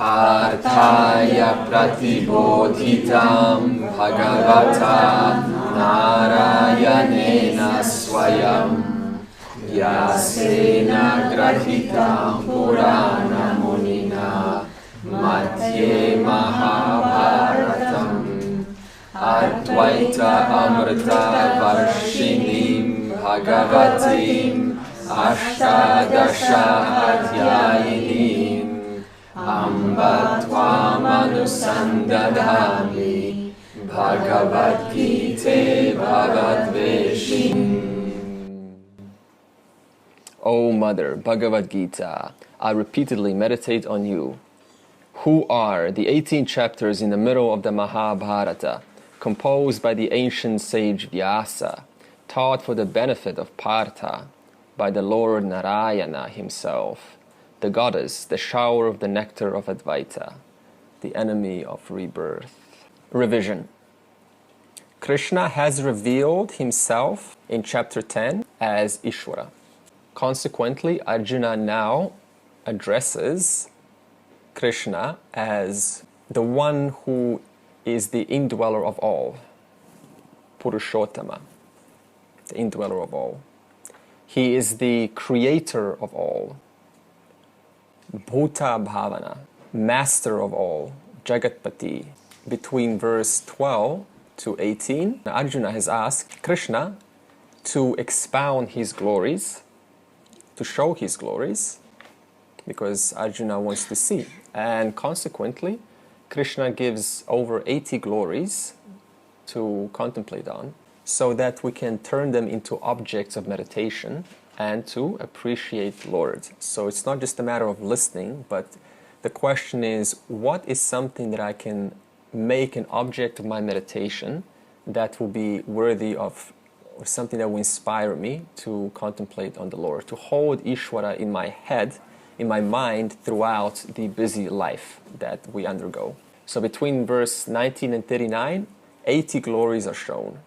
Parthaya pratibodhitam bhagavata narayanena swayam Vyasena grathitam purana munina madhye mahabharatam Advaita amrita varshinim bhagavatim ashtadasha adhyayinim Amba tvam anusandadhami Bhagavadgita bhavadveshim. O Mother, Bhagavad Gita, I repeatedly meditate on you, who are the 18 chapters in the middle of the Mahabharata, composed by the ancient sage Vyasa, taught for the benefit of Partha by the Lord Narayana himself, the goddess, the shower of the nectar of Advaita, the enemy of rebirth. Revision. Krishna has revealed himself in chapter 10 as Ishvara. Consequently, Arjuna now addresses Krishna as the one who is the indweller of all, Purushottama, the indweller of all. He is the creator of all, Bhuta Bhavana, master of all, Jagatpati. Between verse 12 to 18, Arjuna has asked Krishna to expound his glories, to show his glories, because Arjuna wants to see. And consequently, Krishna gives over 80 glories to contemplate on, so that we can turn them into objects of meditation and to appreciate Lord. So it's not just a matter of listening, but the question is, what is something that I can make an object of my meditation that will be worthy of, or something that will inspire me to contemplate on the Lord, to hold Ishvara in my head, in my mind, throughout the busy life that we undergo. So between verse 19 and 39, 80 glories are shown.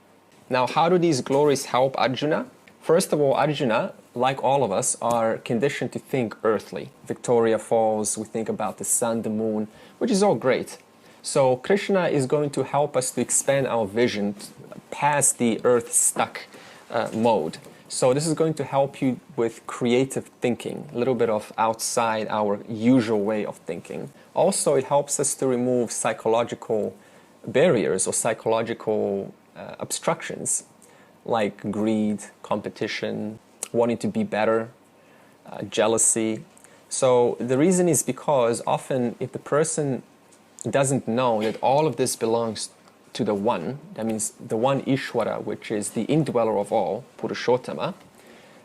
Now, how do these glories help Arjuna? First of all, Arjuna, like all of us, are conditioned to think earthly. Victoria Falls, we think about the sun, the moon, which is all great. So Krishna is going to help us to expand our vision past the earth-stuck mode. So this is going to help you with creative thinking, a little bit of outside our usual way of thinking. Also, it helps us to remove psychological barriers or psychological obstructions, like greed, competition, wanting to be better, jealousy. So the reason is because often if the person doesn't know that all of this belongs to the one, that means the one Ishvara, which is the indweller of all, Purushottama,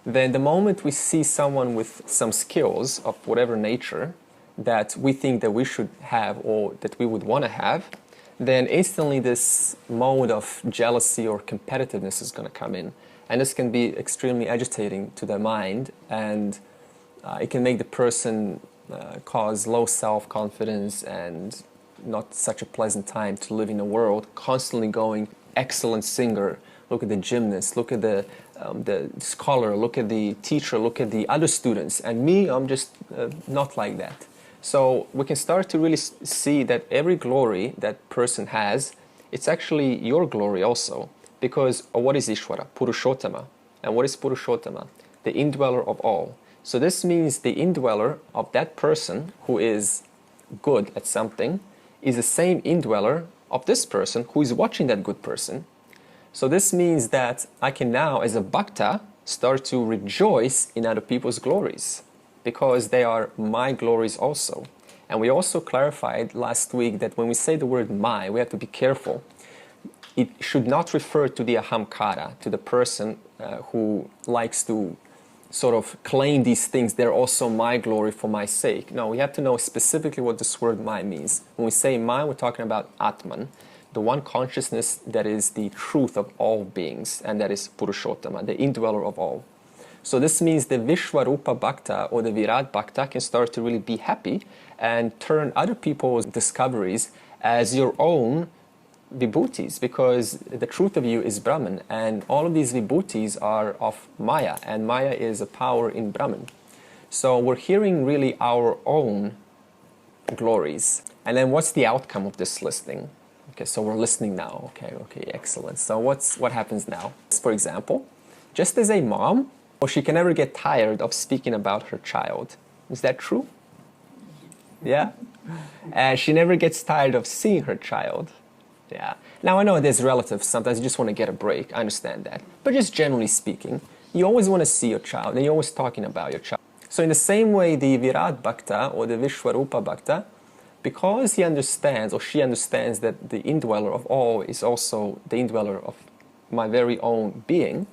then the moment we see someone with some skills of whatever nature that we think that we should have or that we would want to have, then instantly this mode of jealousy or competitiveness is going to come in. And this can be extremely agitating to the mind, and it can make the person cause low self-confidence and not such a pleasant time to live in a world constantly going, excellent singer, look at the gymnast, look at the scholar, look at the teacher, look at the other students, and me, I'm just not like that. So we can start to really see that every glory that person has, it's actually your glory also. Because what is Ishvara? Purushottama. And what is Purushottama? The indweller of all. So this means the indweller of that person who is good at something is the same indweller of this person who is watching that good person. So this means that I can now, as a bhakta, start to rejoice in other people's glories, because they are my glories also. And we also clarified last week that when we say the word my, we have to be careful. It should not refer to the ahamkara, to the person who likes to sort of claim these things, they're also my glory for my sake. No, we have to know specifically what this word my means. When we say my, we're talking about Atman, the one consciousness that is the truth of all beings, and that is Purushottama, the indweller of all. So this means the Vishwarupa Bhakta or the Virat Bhakta can start to really be happy and turn other people's discoveries as your own vibhutis, because the truth of you is Brahman, and all of these vibhutis are of Maya, and Maya is a power in Brahman. So we're hearing really our own glories. And then what's the outcome of this listening? Okay, so we're listening now. Okay, excellent. So what happens now? For example, just as a mom, well, she can never get tired of speaking about her child. Is that true? Yeah? And she never gets tired of seeing her child. Yeah. Now I know there's relatives, sometimes you just want to get a break, I understand that. But just generally speaking, you always want to see your child, and you're always talking about your child. So in the same way, the Virat Bhakta or the Vishwarupa Bhakta, because he understands or she understands that the indweller of all is also the indweller of my very own being,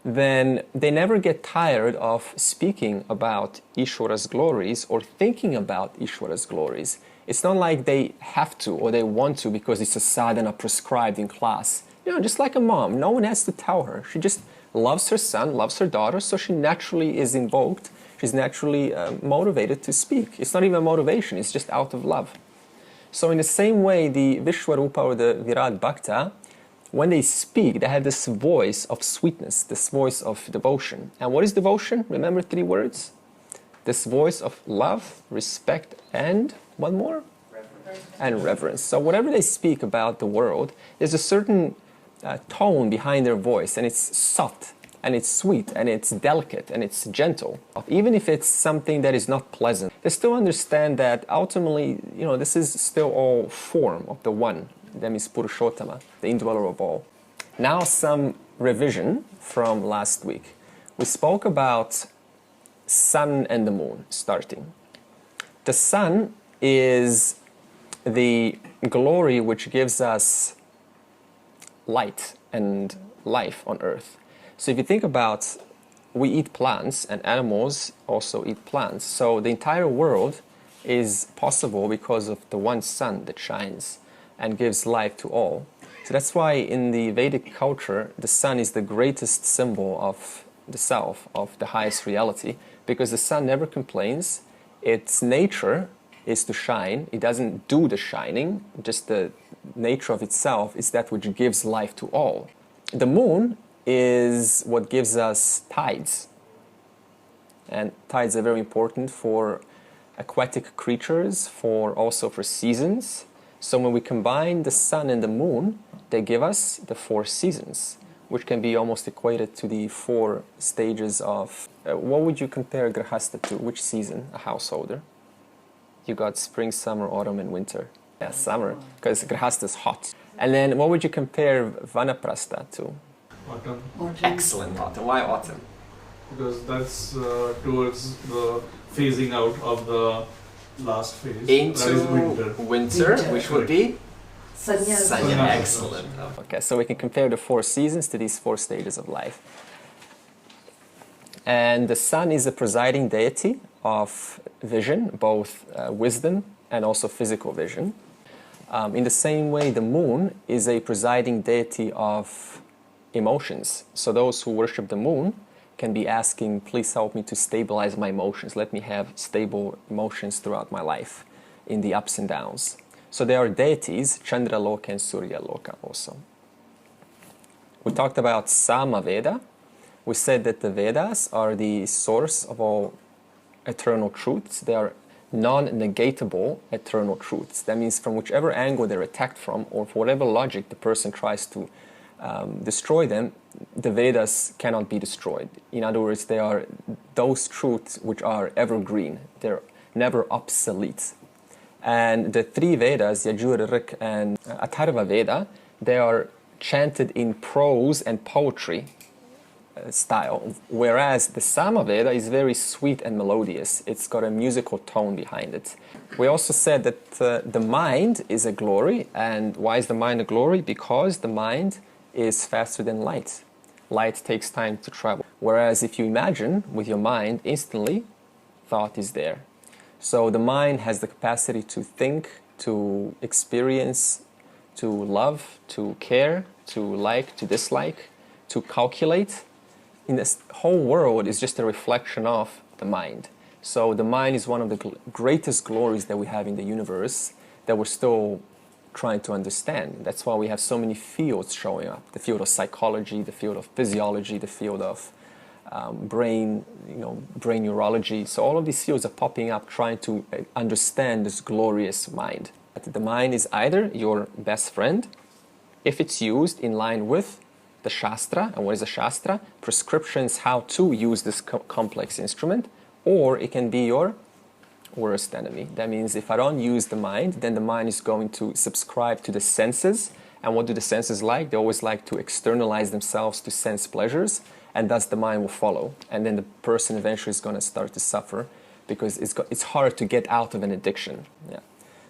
then they never get tired of speaking about Ishvara's glories or thinking about Ishvara's glories. It's not like they have to or they want to because it's a sadhana prescribed in class. You know, just like a mom, no one has to tell her. She just loves her son, loves her daughter, so she naturally is invoked. She's naturally motivated to speak. It's not even a motivation, it's just out of love. So in the same way, the Vishwarupa or the Virat Bhakta, when they speak, they have this voice of sweetness, this voice of devotion. And what is devotion? Remember 3 words? This voice of love, respect, and one more? Reverence. And reverence. So whatever they speak about the world, there's a certain tone behind their voice, and it's soft, and it's sweet, and it's delicate, and it's gentle. Even if it's something that is not pleasant, they still understand that ultimately, you know, this is still all form of the one. That means Purushottama, the indweller of all. Now some revision from last week. We spoke about sun and the moon starting. The sun is the glory which gives us light and life on earth. So if you think about, we eat plants and animals also eat plants. So the entire world is possible because of the one sun that shines and gives life to all. So that's why in the Vedic culture, the sun is the greatest symbol of the self, of the highest reality, because the sun never complains. Its nature is to shine. It doesn't do the shining, just the nature of itself is that which gives life to all. The moon is what gives us tides. And tides are very important for aquatic creatures, also for seasons. So when we combine the sun and the moon, they give us the 4 seasons, which can be almost equated to the 4 stages of... what would you compare Grahastha to? Which season? A householder? You got spring, summer, autumn, and winter. Yeah, summer, because Grahastha is hot. And then what would you compare Vanaprastha to? Autumn. Excellent, autumn. Why autumn? Because that's towards the phasing out of the last phase. Into winter, which would be? Sannyasa. Sanya. Excellent. Okay, so we can compare the 4 seasons to these 4 stages of life. And the sun is a presiding deity of vision, both wisdom and also physical vision. In the same way, the moon is a presiding deity of emotions. So those who worship the moon can be asking, please help me to stabilize my emotions. Let me have stable emotions throughout my life in the ups and downs. So there are deities, Chandra Loka and Surya Loka also. We talked about Sama Veda. We said that the Vedas are the source of all eternal truths. They are non-negatable eternal truths. That means from whichever angle they're attacked from, or for whatever logic the person tries to destroy them, the Vedas cannot be destroyed. In other words, they are those truths which are evergreen. They're never obsolete. And the 3 Vedas, Yajur, Rik, and Atharva Veda, they are chanted in prose and poetry style, whereas the Sama Veda is very sweet and melodious. It's got a musical tone behind it. We also said that the mind is a glory. And why is the mind a glory? Because the mind is faster than light. Light takes time to travel. Whereas if you imagine with your mind, instantly, thought is there. So the mind has the capacity to think, to experience, to love, to care, to like, to dislike, to calculate. In this whole world is just a reflection of the mind. So the mind is one of the greatest glories that we have in the universe that we're still trying to understand. That's why we have so many fields showing up. The field of psychology, the field of physiology, the field of brain, brain neurology. So all of these fields are popping up trying to understand this glorious mind. The mind is either your best friend if it's used in line with the Shastra. And what is a Shastra? Prescriptions how to use this complex instrument. Or it can be your worst enemy. That means if I don't use the mind, then the mind is going to subscribe to the senses. And what do the senses like? They always like to externalize themselves to sense pleasures, and thus the mind will follow. And then the person eventually is going to start to suffer because it's hard to get out of an addiction. Yeah.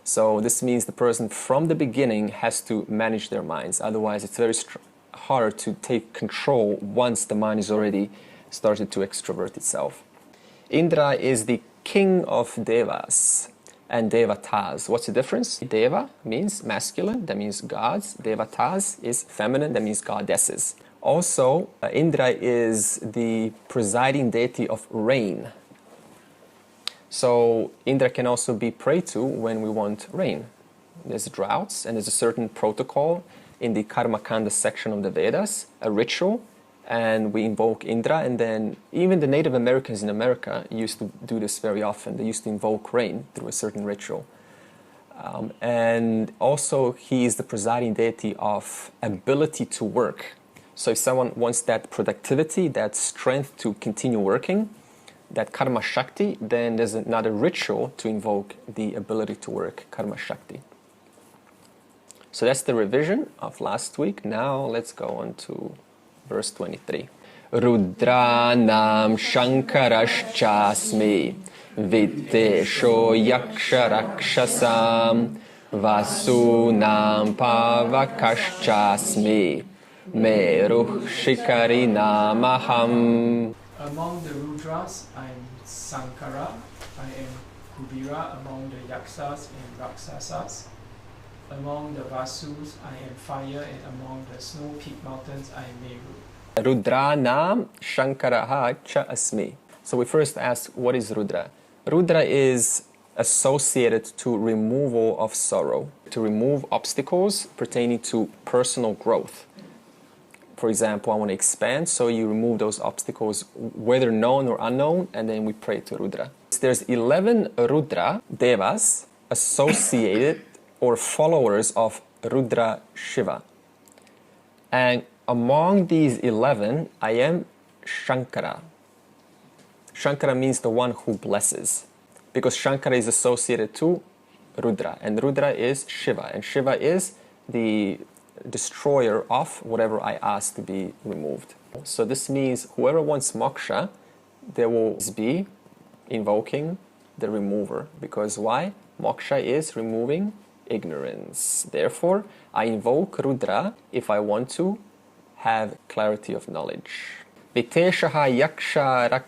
So this means the person from the beginning has to manage their minds. Otherwise, it's very hard to take control once the mind is already started to extrovert itself. Indra is the king of Devas and Devatas. What's the difference? Deva means masculine, that means gods. Devatas is feminine, that means goddesses. Also, Indra is the presiding deity of rain. So Indra can also be prayed to when we want rain. There's droughts, and there's a certain protocol in the Karma Kanda section of the Vedas, a ritual, and we invoke Indra. And then even the Native Americans in America used to do this very often. They used to invoke rain through a certain ritual. And also he is the presiding deity of ability to work. So if someone wants that productivity, that strength to continue working, that karma shakti, then there's another ritual to invoke the ability to work, karma shakti. So that's the revision of last week. Now let's go on to verse 23. Rudranam Shankarashchasmi Vittesho Yaksha Rakshasam Vasunam Pavakashchasmi Meruh Shikarinamaham. Among the Rudras, I am Sankara. I am Kubira. Among the Yaksas and Rakshasas. Among the Vasus, I am fire, and among the snow-peaked mountains, I am Meru. Rudranam Shankaraha Cha Asmi. So we first ask, what is Rudra? Rudra is associated to removal of sorrow, to remove obstacles pertaining to personal growth. For example, I want to expand, so you remove those obstacles, whether known or unknown, and then we pray to Rudra. There's 11 Rudra Devas associated or followers of Rudra Shiva. And among these 11, I am Shankara. Shankara means the one who blesses, because Shankara is associated to Rudra, and Rudra is Shiva, and Shiva is the destroyer of whatever I ask to be removed. So this means whoever wants moksha, they will be invoking the remover. Because why? Moksha is removing ignorance. Therefore, I invoke Rudra if I want to have clarity of knowledge. Viteshaha Yaksha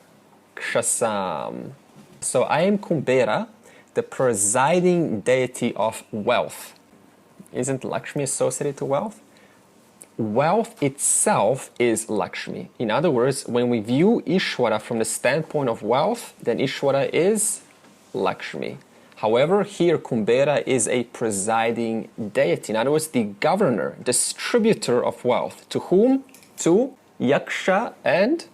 Rakshasam. So I am Kumbera, the presiding deity of wealth. Isn't Lakshmi associated to wealth? Wealth itself is Lakshmi. In other words, when we view Ishvara from the standpoint of wealth, then Ishvara is Lakshmi. However, here Kumbera is a presiding deity. In other words, the governor, distributor of wealth. To whom? To Yaksha and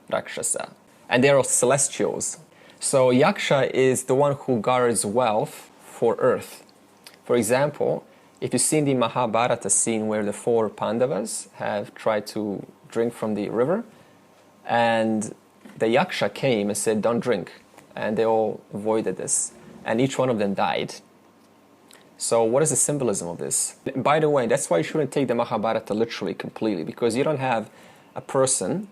Rakshasa. And they are celestials. So Yaksha is the one who guards wealth for earth. For example, if you've seen the Mahabharata scene where the 4 Pandavas have tried to drink from the river, and the Yaksha came and said, don't drink. And they all avoided this. And each one of them died. So what is the symbolism of this? By the way, that's why you shouldn't take the Mahabharata literally completely, because you don't have a person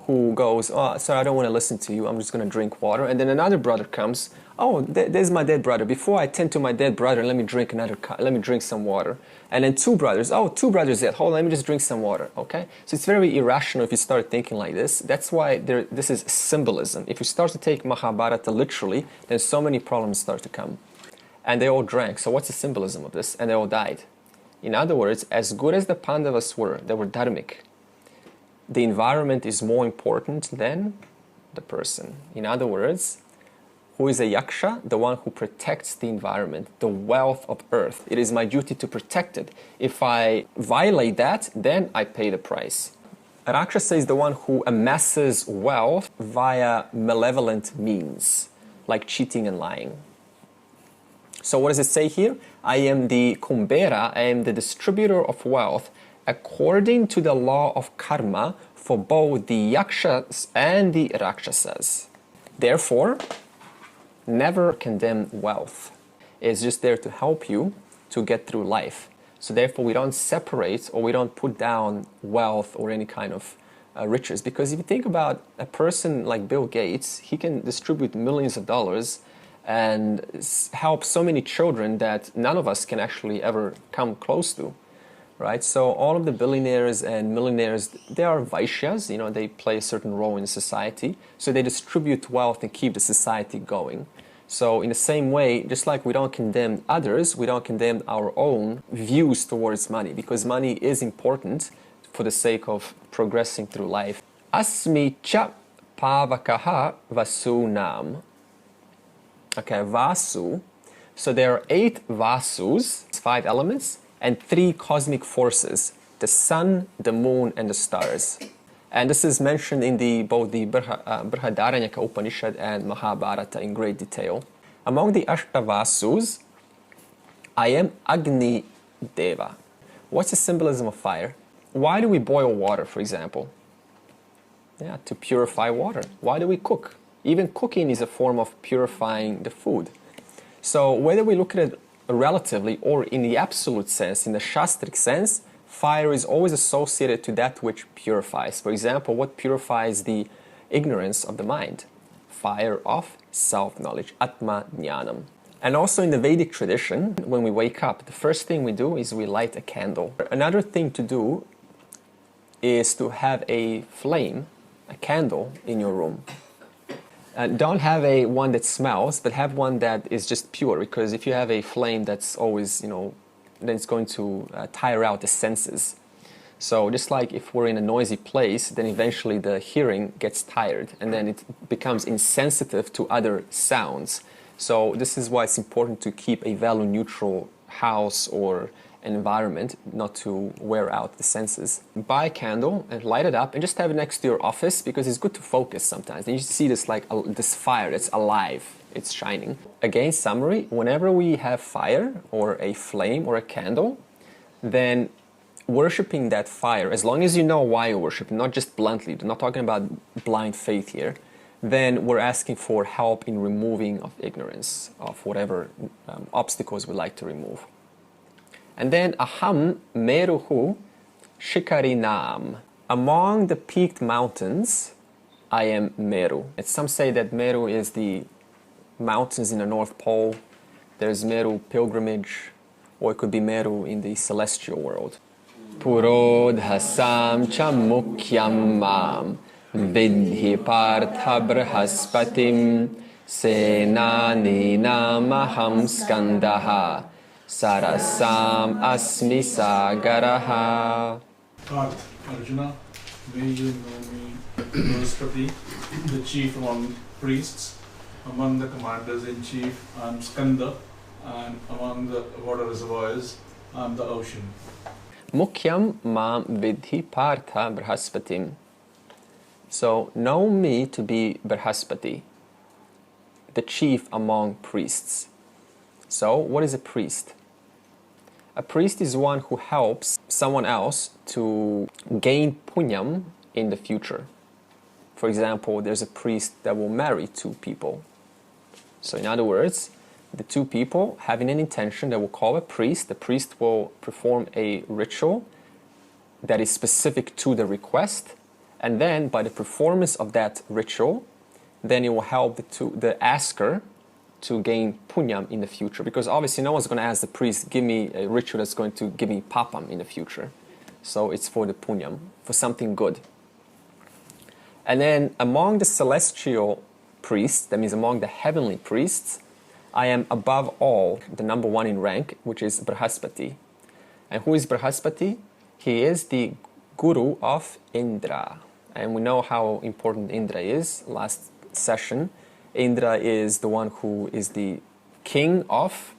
who goes, oh, sorry, I don't want to listen to you, I'm just going to drink water. And then another brother comes, oh, there's my dead brother. Before I tend to my dead brother, let me drink some water. And then 2 brothers, oh, 2 brothers dead. Hold on, let me just drink some water, okay? So it's very irrational if you start thinking like this. That's why this is symbolism. If you start to take Mahabharata literally, then so many problems start to come. And they all drank. So what's the symbolism of this? And they all died. In other words, as good as the Pandavas were, they were dharmic. The environment is more important than the person. In other words, who is a yaksha? The one who protects the environment, the wealth of earth. It is my duty to protect it. If I violate that, then I pay the price. Rakshasa is the one who amasses wealth via malevolent means, like cheating and lying. So what does it say here? I am the kumbera, I am the distributor of wealth according to the law of karma for both the yakshas and the rakshasas. Therefore, never condemn wealth. It's just there to help you to get through life. So therefore, we don't separate or we don't put down wealth or any kind of riches. Because if you think about a person like Bill Gates, he can distribute millions of dollars and help so many children that none of us can actually ever come close to, right? So all of the billionaires and millionaires, they are Vaishyas, they play a certain role in society. So they distribute wealth and keep the society going. So in the same way, just like we don't condemn others, we don't condemn our own views towards money, because money is important for the sake of progressing through life. Asmi cha pavakaha vasunam. Okay, vasu. So there are 8 vasus, 5 elements, and 3 cosmic forces, the sun, the moon, and the stars. And this is mentioned in both the Brihadaranyaka Upanishad and Mahabharata in great detail. Among the Ashtavasus, I am Agni Deva. What's the symbolism of fire? Why do we boil water, for example? Yeah, to purify water. Why do we cook? Even cooking is a form of purifying the food. So whether we look at it relatively or in the absolute sense, in the Shastric sense, fire is always associated to that which purifies. For example, what purifies the ignorance of the mind? Fire of self-knowledge, Atma Jnanam. And also in the Vedic tradition, when we wake up, the first thing we do is we light a candle. Another thing to do is to have a flame, a candle in your room. Don't have one that smells, but have one that is just pure, because if you have a flame that's always, then it's going to tire out the senses. So just like if we're in a noisy place, then eventually the hearing gets tired and then it becomes insensitive to other sounds. So this is why it's important to keep a value-neutral house or an environment, not to wear out the senses. Buy a candle and light it up and just have it next to your office, because it's good to focus sometimes. And you see this this fire that's alive, it's shining. Again, summary, whenever we have fire or a flame or a candle, then worshipping that fire, as long as you know why you're worshiping, not just bluntly, we're not talking about blind faith here, then we're asking for help in removing of ignorance, of whatever obstacles we like to remove. And then aham meruhu shikarinam. Among the peaked mountains, I am Meru. And some say that Meru is the mountains in the North Pole. There's Meru pilgrimage, or it could be Meru in the celestial world. Purodhasam cha mukhyam mam vidhi partha brahaspatim senanina maham skandaha sarasam asmi sagaraha. Parth, Arjuna, may you know me, Brihaspati, the chief among priests, among the commanders-in-chief, I am Skanda, and among the water reservoirs, I am the ocean. Mukhyam mam vidhi partha brahaspatim. So know me to be Brihaspati, the chief among priests. So what is a priest? A priest is one who helps someone else to gain punyam in the future. For example, there's a priest that will marry 2 people. So in other words, the 2 people having an intention, they will call a priest. The priest will perform a ritual that is specific to the request. And then by the performance of that ritual, then it will help the asker to gain punyam in the future. Because obviously no one's going to ask the priest, give me a ritual that's going to give me papam in the future. So it's for the punyam, for something good. And then among the celestial priests, that means among the heavenly priests, I am above all the number 1 in rank, which is Brihaspati. And who is Brihaspati? He is the guru of Indra. And we know how important Indra is. Last session, Indra is the one who is the king of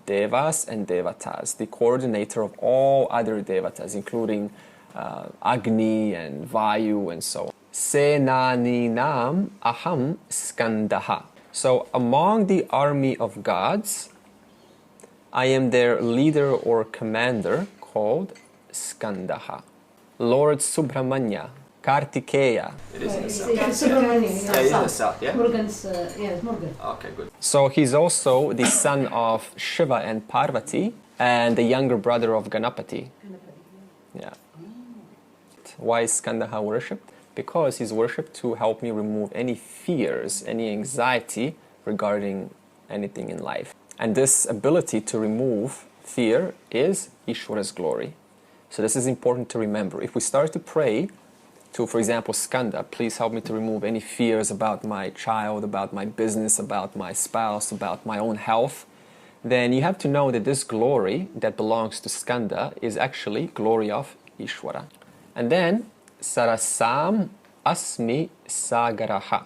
Devas and Devatas, the coordinator of all other Devatas, including Agni and Vayu and so on. Senaninam aham skandaha. So among the army of gods, I am their leader or commander called Skandaha. Lord Subramanya, Kartikeya. It is in the south. Yeah, it is in the south, yeah? Murugan's, yes, Murugan. Okay, good. So he's also the son of Shiva and Parvati and the younger brother of Ganapati. Yeah. Why is Skandaha worshipped? Because he's worshipped to help me remove any fears, any anxiety regarding anything in life. And this ability to remove fear is Ishvara's glory. So this is important to remember. If we start to pray to, for example, Skanda, please help me to remove any fears about my child, about my business, about my spouse, about my own health, then you have to know that this glory that belongs to Skanda is actually glory of Ishvara. And then, Sarasam Asmi Sagaraha.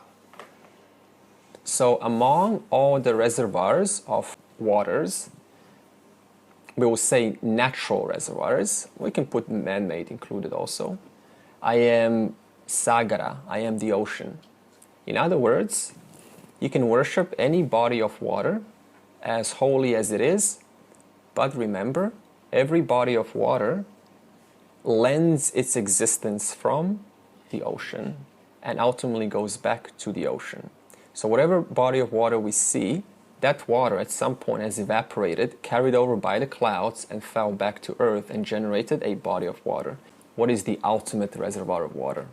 So among all the reservoirs of waters, we will say natural reservoirs, we can put man-made included also, I am Sagara, I am the ocean. In other words, you can worship any body of water as holy as it is, but remember, every body of water lends its existence from the ocean and ultimately goes back to the ocean. So whatever body of water we see, that water at some point has evaporated, carried over by the clouds, and fell back to earth and generated a body of water. What is the ultimate reservoir of water?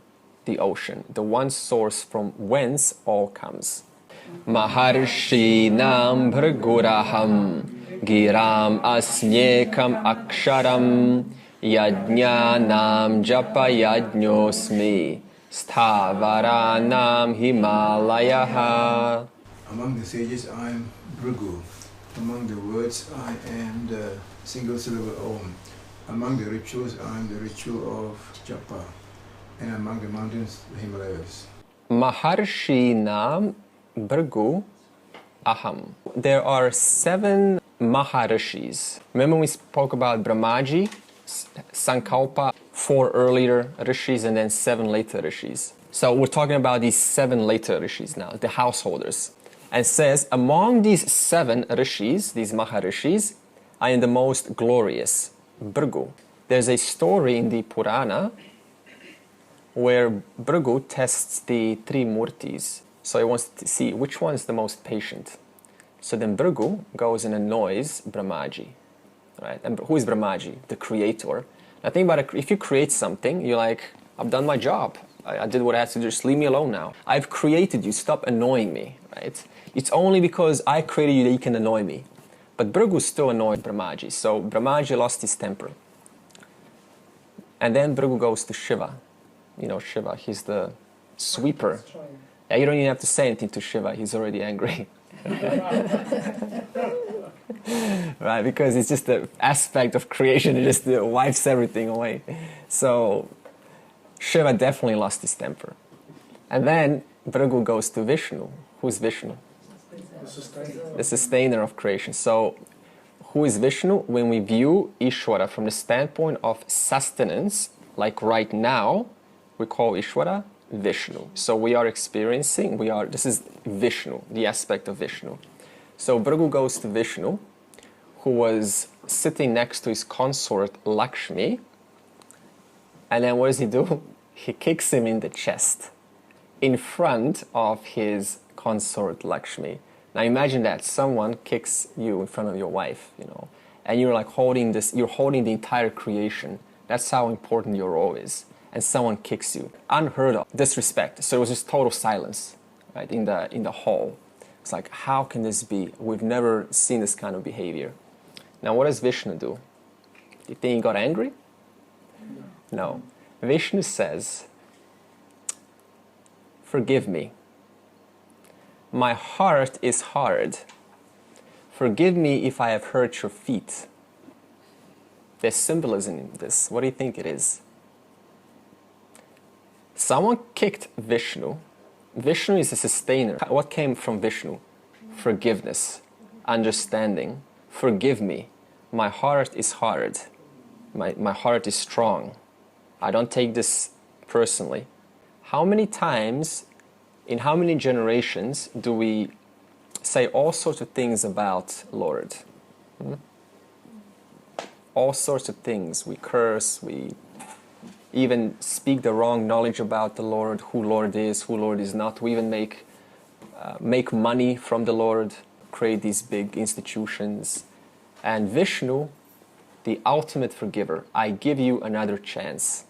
The ocean, the one source from whence all comes. Maharshi nam bhrguraham giram asnyekam aksharam yajnanam japa yajñosmi Stavaranam Himalaya. Among the sages I am Bhrigu. Among the words I am the single syllable Om. Among the rituals I am the ritual of Japa. And among the mountains, the Himalayas. Maharshi Nam Bhrigu Aham. There are 7 Maharishis. Remember we spoke about Brahmaji, Sankalpa, 4 earlier rishis and then 7 later rishis. So we're talking about these 7 later rishis now, the householders. And says, among these 7 rishis, these Maharishis, I am the most glorious, Bhrigu. There's a story in the Purana where Bhrigu tests the 3 murtis. So he wants to see which one is the most patient. So then Bhrigu goes and annoys Brahmaji. Right? And who is Brahmaji? The creator. Now think about it, if you create something, you're like, I've done my job. I did what I had to do, just leave me alone now. I've created you, stop annoying me, right? It's only because I created you that you can annoy me. But Bhrigu still annoyed Brahmaji, so Brahmaji lost his temper. And then Bhrigu goes to Shiva. You know Shiva, he's the sweeper. Yeah, you don't even have to say anything to Shiva, he's already angry. Right, because it's just the aspect of creation, it just wipes everything away. So Shiva definitely lost his temper. And then Bhrigu goes to Vishnu. Who's Vishnu? The sustainer of creation. So who is Vishnu? When we view Ishvara from the standpoint of sustenance, like right now, we call Ishvara Vishnu. So we are experiencing, this is Vishnu, the aspect of Vishnu. So Bhrigu goes to Vishnu, who was sitting next to his consort Lakshmi, and then what does he do? He kicks him in the chest, in front of his consort Lakshmi. Now imagine that, someone kicks you in front of your wife, you know, and you're like holding this, you're holding the entire creation. That's how important your role is. And someone kicks you. Unheard of, disrespect. So it was just total silence, right, in the hall. It's like, how can this be? We've never seen this kind of behavior. Now what does Vishnu do? Do you think he got angry? No. Vishnu says, forgive me. My heart is hard. Forgive me if I have hurt your feet. There's symbolism in this. What do you think it is? Someone kicked Vishnu. Vishnu is a sustainer. What came from Vishnu? Forgiveness, understanding. Forgive me. My heart is hard. My heart is strong. I don't take this personally. How many times, in how many generations do we say all sorts of things about Lord? All sorts of things. We curse, we even speak the wrong knowledge about the Lord, who Lord is not. We even make money from the Lord, create these big institutions. And Vishnu, the ultimate forgiver, I give you another chance.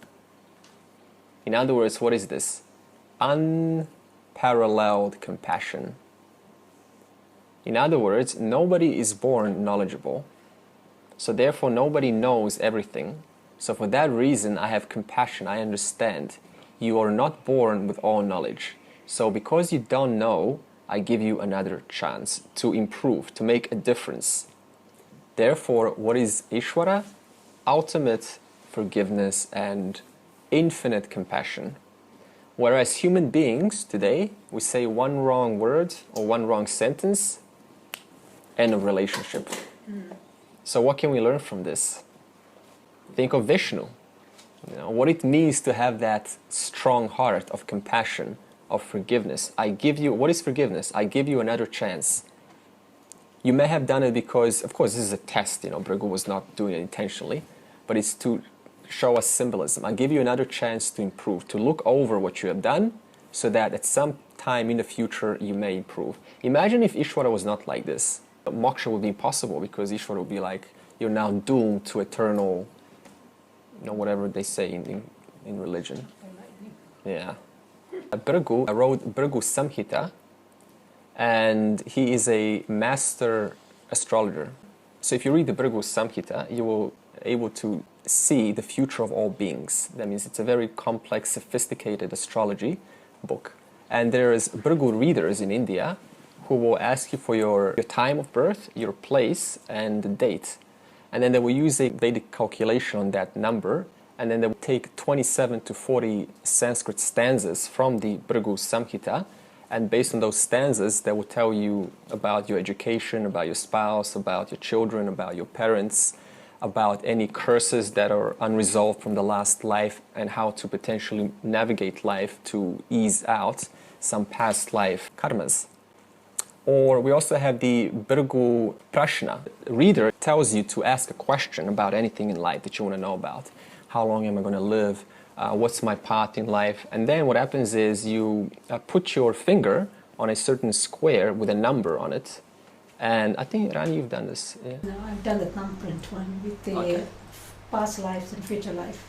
In other words, what is this? Unparalleled compassion. In other words, nobody is born knowledgeable, so therefore nobody knows everything. So for that reason, I have compassion, I understand. You are not born with all knowledge. So because you don't know, I give you another chance to improve, to make a difference. Therefore, what is Ishvara? Ultimate forgiveness and infinite compassion. Whereas human beings today, we say one wrong word or one wrong sentence, end of relationship. So what can we learn from this? Think of Vishnu. What it means to have that strong heart of compassion, of forgiveness. I give you, what is forgiveness? I give you another chance. You may have done it because, of course, this is a test, Bhrigu was not doing it intentionally, but it's to show us symbolism. I give you another chance to improve, to look over what you have done, so that at some time in the future you may improve. Imagine if Ishvara was not like this. Moksha would be impossible, because Ishvara would be like, you're now doomed to eternal, whatever they say in religion. Yeah. Bhrigu wrote Bhrigu Samhita, and he is a master astrologer. So if you read the Bhrigu Samhita, you will be able to see the future of all beings. That means it's a very complex, sophisticated astrology book. And there is Bhrigu readers in India who will ask you for your time of birth, your place, and the date. And then they will use a Vedic calculation on that number, and then they will take 27 to 40 Sanskrit stanzas from the Bhrigu Samhita, and based on those stanzas, they will tell you about your education, about your spouse, about your children, about your parents, about any curses that are unresolved from the last life, and how to potentially navigate life to ease out some past life karmas. Or we also have the Bhrigu Prashna. The reader tells you to ask a question about anything in life that you want to know about. How long am I going to live? What's my path in life? And then what happens is you put your finger on a certain square with a number on it. And I think, Rani, you've done this. Yeah? No, I've done the thumbprint one with the past lives and future life.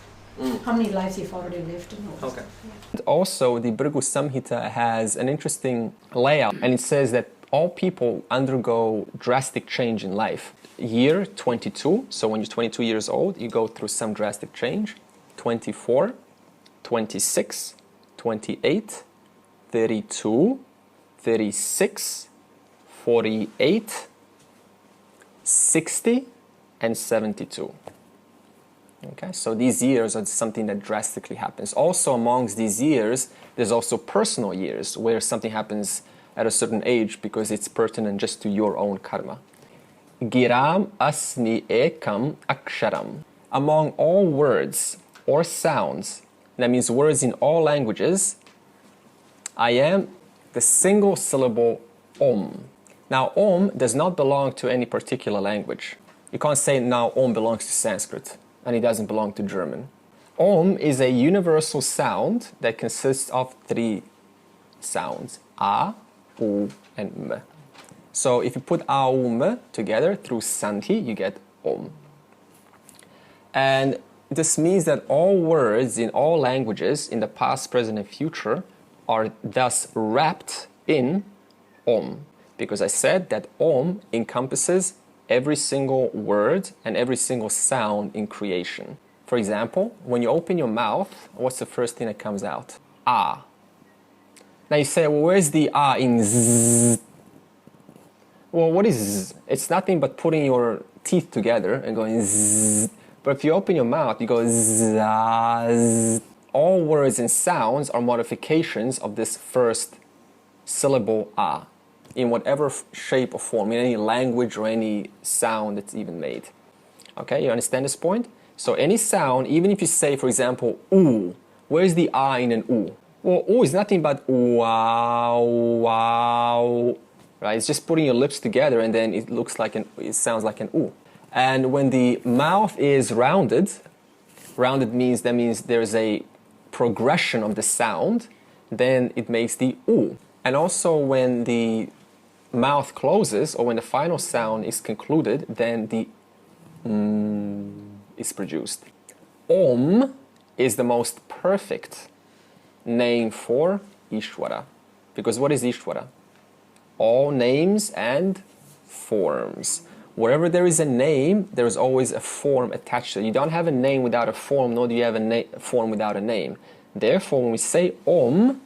How many lives you've already lived and all this. And also, the Bhrigu Samhita has an interesting layout, and it says that all people undergo drastic change in life. Year 22, so when you're 22 years old, you go through some drastic change. 24, 26, 28, 32, 36, 48, 60, and 72. Okay, so these years are something that drastically happens. Also amongst these years, there's also personal years where something happens at a certain age because it's pertinent just to your own karma. Giram asmi ekam aksharam. Among all words or sounds, that means words in all languages, I am the single syllable Om. Now, Om does not belong to any particular language. You can't say now Om belongs to Sanskrit and it doesn't belong to German. Om is a universal sound that consists of three sounds: A, U, and M. So if you put A, U, M together through Sandhi, you get Om. And this means that all words in all languages in the past, present, and future are thus wrapped in Om. Because I said that Om encompasses every single word and every single sound in creation. For example, when you open your mouth, what's the first thing that comes out? Ah. Now you say, well, where's the ah in zzz? Well, what is zzz? It's nothing but putting your teeth together and going zzz. But if you open your mouth, you go zzz. All words and sounds are modifications of this first syllable ah, in whatever shape or form, in any language or any sound that's even made. Okay, you understand this point? So any sound, even if you say, for example, oo, where's the ah in an oo? Well, oo is nothing but wow, wow, right? It's just putting your lips together and then it sounds like an oo. And when the mouth is rounded means there's a progression of the sound, then it makes the oo. And also when the mouth closes or when the final sound is concluded, then the is produced. Om is the most perfect name for Ishvara. Because what is Ishvara? All names and forms. Wherever there is a name, there is always a form attached to it. You don't have a name without a form, nor do you have a form without a name. Therefore, when we say Om,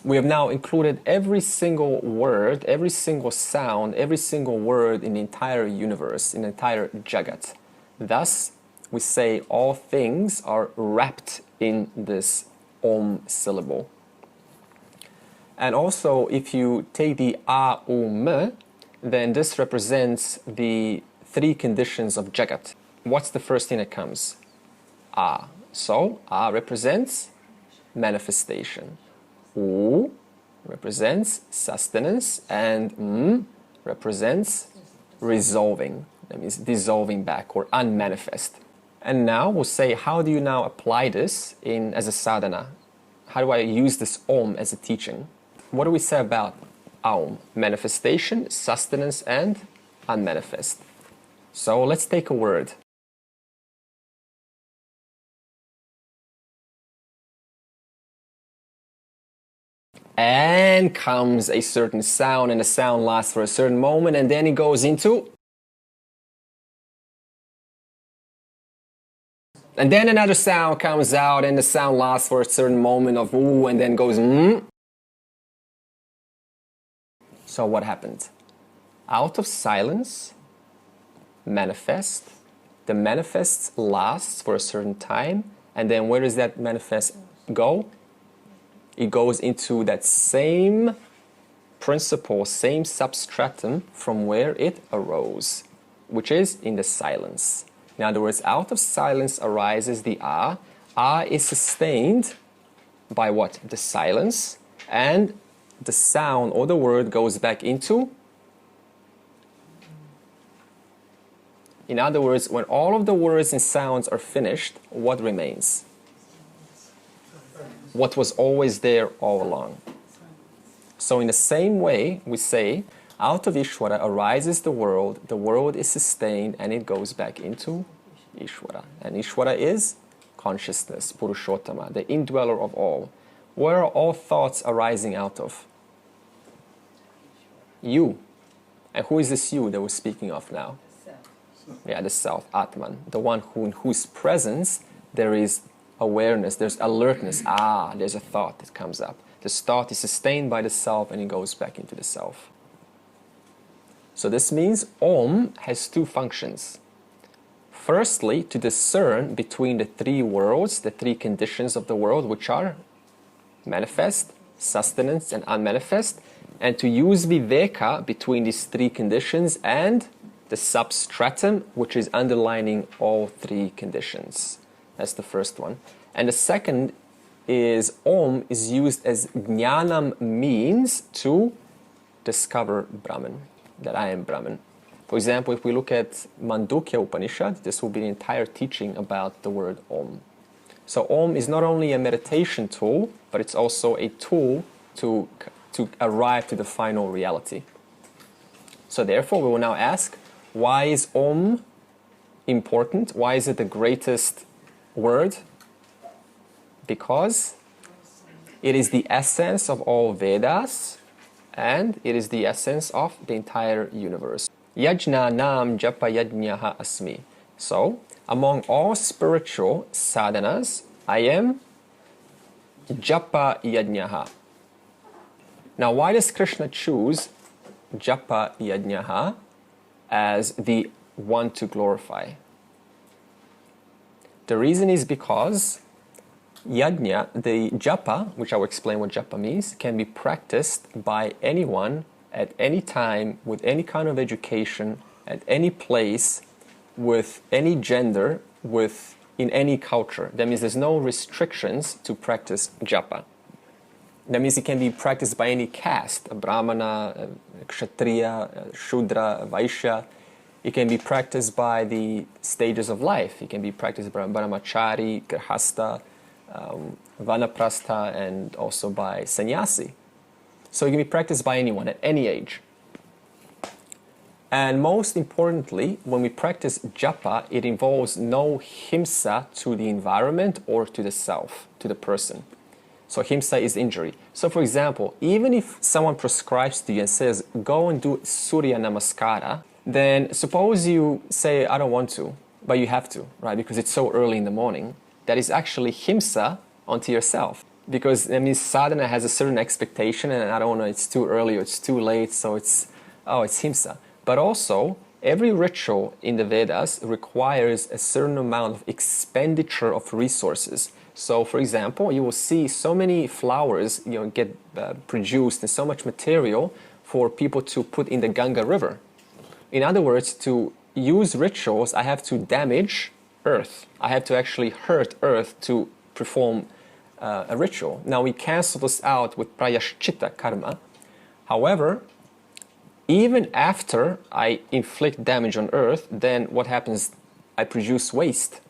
we have now included every single word, every single sound, every single word in the entire universe, in the entire Jagat. Thus, we say all things are wrapped in this Om syllable. And also, if you take the A-U-M, then this represents the three conditions of Jagat. What's the first thing that comes? A. So, A represents manifestation. U represents sustenance, and M represents resolving. That means dissolving back or unmanifest. And now we'll say, how do you now apply this as a sadhana? How do I use this Om as a teaching? What do we say about Aum? Manifestation, sustenance, and unmanifest. So let's take a word. And comes a certain sound, and the sound lasts for a certain moment, and then it goes into... And then another sound comes out, and the sound lasts for a certain moment of ooh, and then goes So what happened? Out of silence, manifest. The manifest lasts for a certain time, and then where does that manifest go? It goes into that same principle, same substratum from where it arose, which is in the silence. In other words, out of silence arises the A. A is sustained by what? The silence, and the sound or the word goes back into. In other words, when all of the words and sounds are finished, what remains? What was always there all along. So in the same way, we say, out of Ishvara arises the world is sustained, and it goes back into Ishvara. And Ishvara is consciousness, Purushottama, the indweller of all. Where are all thoughts arising out of? You. And who is this you that we're speaking of now? Yeah, the self, Atman, the one in whose presence there is awareness, there's alertness. There's a thought that comes up. This thought is sustained by the self and it goes back into the self. So this means Om has two functions. Firstly, to discern between the three worlds, the three conditions of the world, which are manifest, sustenance, and unmanifest, and to use Viveka between these three conditions and the substratum, which is underlining all three conditions. That's the first one. And the second is Om is used as Jnanam, means to discover Brahman, that I am Brahman. For example, if we look at Mandukya Upanishad, this will be the entire teaching about the word Om. So Om is not only a meditation tool, but it's also a tool to arrive to the final reality. So therefore, we will now ask, why is Om important? Why is it the greatest word? Because it is the essence of all Vedas, and it is the essence of the entire universe. Yajna nam japa yajnaha asmi. So, among all spiritual sadhanas, I am japa yajnaha. Now, why does Krishna choose japa yajnaha as the one to glorify? The reason is because yajna, the japa, which I will explain what japa means, can be practiced by anyone at any time with any kind of education at any place with any gender, in any culture. That means there's no restrictions to practice japa. That means it can be practiced by any caste, a brahmana, a kshatriya, a shudra, a vaishya. It can be practiced by the stages of life. It can be practiced by brahmachari, grihasta, vanaprastha, and also by sannyasi. So it can be practiced by anyone at any age. And most importantly, when we practice japa, it involves no himsa to the environment or to the self, to the person. So himsa is injury. So for example, even if someone prescribes to you and says, go and do Surya Namaskara, then suppose you say, I don't want to, but you have to, right? Because it's so early in the morning. That is actually himsa onto yourself. Because that means sadhana has a certain expectation, and I don't know, it's too early or it's too late, so it's himsa. But also, every ritual in the Vedas requires a certain amount of expenditure of resources. So, for example, you will see so many flowers, get produced and so much material for people to put in the Ganga river. In other words, to use rituals, I have to damage earth. I have to actually hurt earth to perform a ritual. Now, we cancel this out with prayashchitta karma. However, even after I inflict damage on earth, then what happens? I produce waste.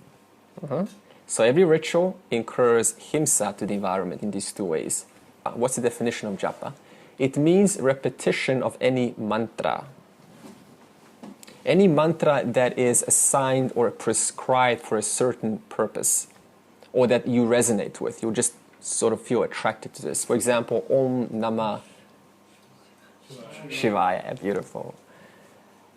So every ritual incurs himsa to the environment in these two ways. What's the definition of japa? It means repetition of any mantra. Any mantra that is assigned or prescribed for a certain purpose, or that you resonate with. You just sort of feel attracted to this. For example, Om Namah Shivaya, beautiful.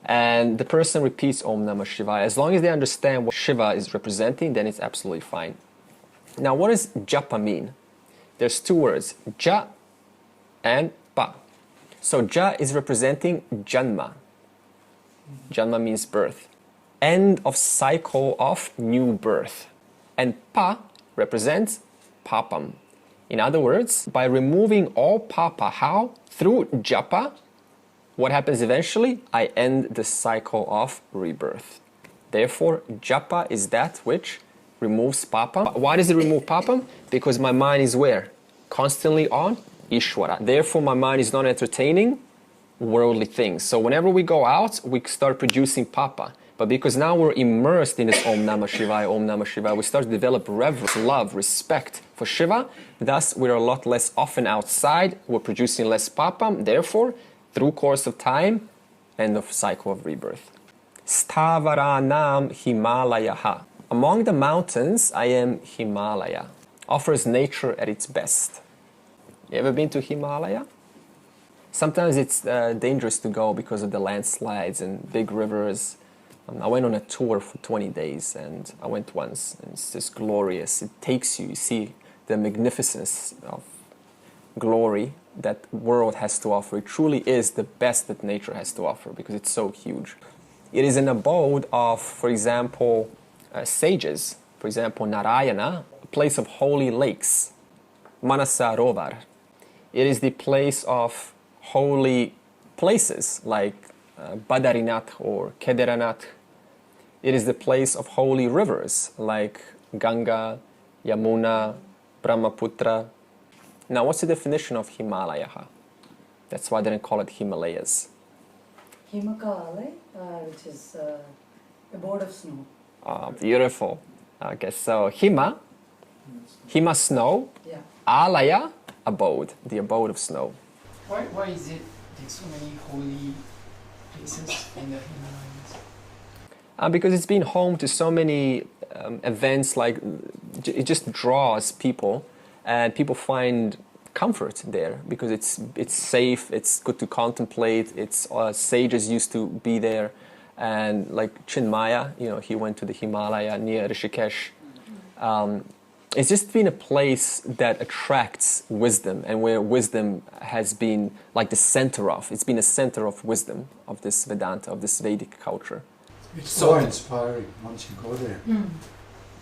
And the person repeats Om Namah Shivaya. As long as they understand what Shiva is representing, then it's absolutely fine. Now, what does japa mean? There's two words, ja and pa. So ja is representing janma. Janma means birth. End of cycle of new birth. And pa represents papam. In other words, by removing all papa, how? Through japa, what happens eventually? I end the cycle of rebirth. Therefore, japa is that which removes papam. Why does it remove papam? Because my mind is where? Constantly on Ishvara. Therefore, my mind is not entertaining worldly things. So whenever we go out, we start producing papa. But because now we're immersed in this Om Namah Shivaya, we start to develop reverence, love, respect for Shiva. Thus, we're a lot less often outside. We're producing less papam. Therefore, through course of time, end of cycle of rebirth. Stavaranam Himalayaha. Among the mountains, I am Himalaya. Offers nature at its best. You ever been to Himalaya? Sometimes it's dangerous to go because of the landslides and big rivers. I went on a tour for 20 days and I went once, and it's just glorious. It takes you see the magnificence of glory that world has to offer. It truly is the best that nature has to offer because it's so huge. It is an abode of, for example, sages. For example, Narayana, a place of holy lakes, Manasarovar. It is the place of holy places like Badrinath or Kedarnath. It is the place of holy rivers like Ganga, Yamuna, Brahmaputra. Now, what's the definition of Himalaya? That's why they didn't call it Himalayas. Himakale, which is abode of snow. Oh, beautiful. Okay, so Hima snow, Yeah. Alaya, abode, the abode of snow. Why is it there's so many holy places in the Himalayas? Because it's been home to so many events, like it just draws people, and people find comfort there because it's safe, it's good to contemplate. It's sages used to be there, and like Chinmaya, he went to the Himalaya near Rishikesh. It's just been a place that attracts wisdom, and where wisdom has been like the center of. It's been a center of wisdom of this Vedanta, of this Vedic culture. It's so inspiring once you go there.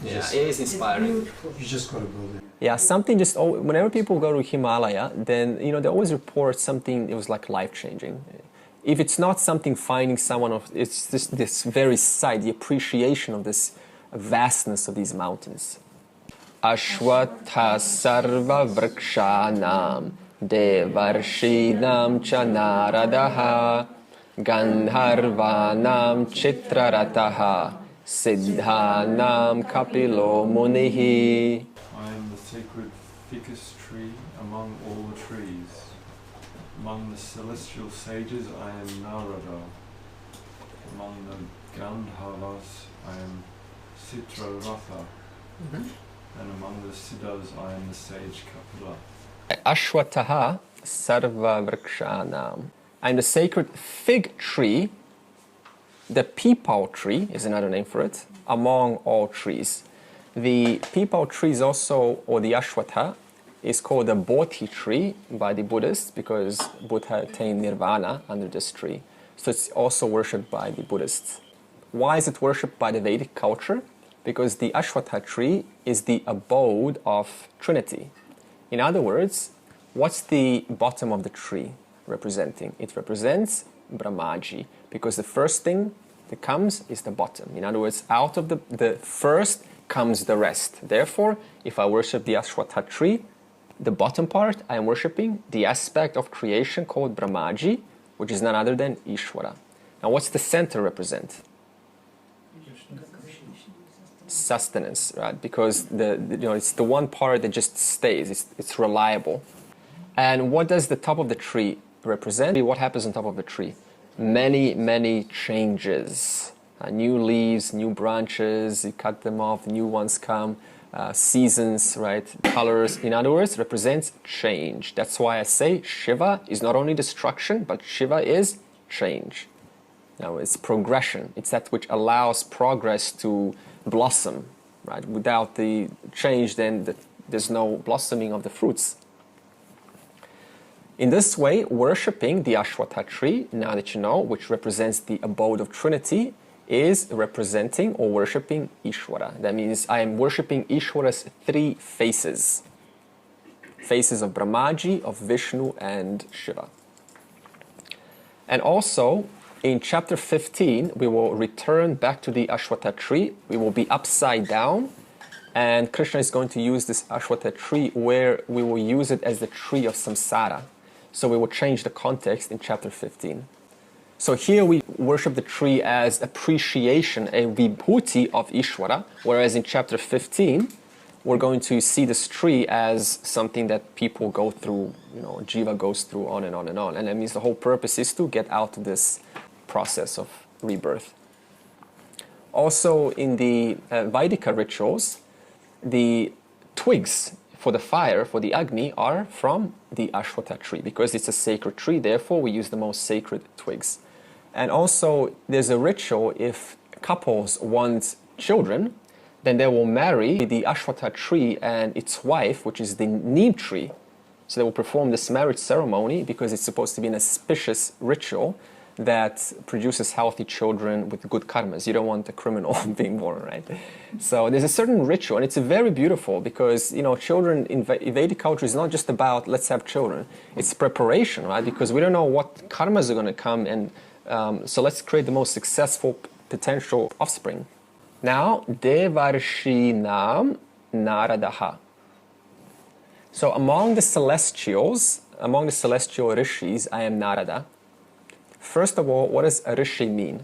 Yeah, it is inspiring. You just got to go there. Yeah, something just, whenever people go to Himalaya, then, they always report something, it was like life-changing. If it's not something finding someone of, it's just this very sight, the appreciation of this vastness of these mountains. Ashwatha sarva vrikshanam devarshinam cha naradaha gandharvanam chitrarataha siddhanam kapilo munihi. I am the sacred ficus tree among all the trees. Among the celestial sages I am Narada. Among the Gandharvas I am Citraratha. And among the Siddhas I am the sage Kapila. Ashwatha sarva vrikshanam. I am the sacred fig tree. The peepal tree is another name for it, among all trees. The peepal tree is also, or the Ashwatha, is called the Bodhi tree by the Buddhists because Buddha attained nirvana under this tree. So it's also worshipped by the Buddhists. Why is it worshipped by the Vedic culture? Because the Ashwatha tree is the abode of Trinity. In other words, what's the bottom of the tree representing? It represents Brahmaji, because the first thing that comes is the bottom. In other words, out of the first comes the rest. Therefore, if I worship the Ashwatha tree, the bottom part, I am worshipping the aspect of creation called Brahmaji, which is none other than Ishvara. Now, what's the center represent? Sustenance, right? Because it's the one part that just stays. It's reliable. And what does the top of the tree represent? What happens on top of the tree? Many, many changes. New leaves, new branches. You cut them off, new ones come. Seasons, right? Colors. In other words, represents change. That's why I say Shiva is not only destruction, but Shiva is change. Now, it's progression. It's that which allows progress to blossom, right? Without the change, then there's no blossoming of the fruits. In this way, worshipping the Ashwatha tree, now that you know, which represents the abode of Trinity, is representing or worshipping Ishvara. That means I am worshipping Ishvara's three faces. Faces of Brahmaji, of Vishnu, and Shiva. And also, in chapter 15, we will return back to the Ashwatha tree. We will be upside down, and Krishna is going to use this Ashwatha tree where we will use it as the tree of samsara. So we will change the context in chapter 15. So here we worship the tree as appreciation, a vibhuti of Ishvara, whereas in chapter 15, we're going to see this tree as something that people go through, Jiva goes through on and on and on. And that means the whole purpose is to get out of this process of rebirth. Also in the Vaidika rituals, the twigs for the fire, for the Agni, are from the Ashwatha tree because it's a sacred tree, therefore we use the most sacred twigs. And also there's a ritual, if couples want children, then they will marry the Ashwatha tree and its wife, which is the neem tree. So they will perform this marriage ceremony because it's supposed to be an auspicious ritual that produces healthy children with good karmas. You don't want a criminal being born, right? So there's a certain ritual, and it's very beautiful because, children in Vedic culture is not just about let's have children. It's preparation, right? Because we don't know what karmas are going to come, and so let's create the most successful potential offspring. Now, Devarshinam Naradaha. So among the celestial rishis, I am Narada. First of all, what does a rishi mean?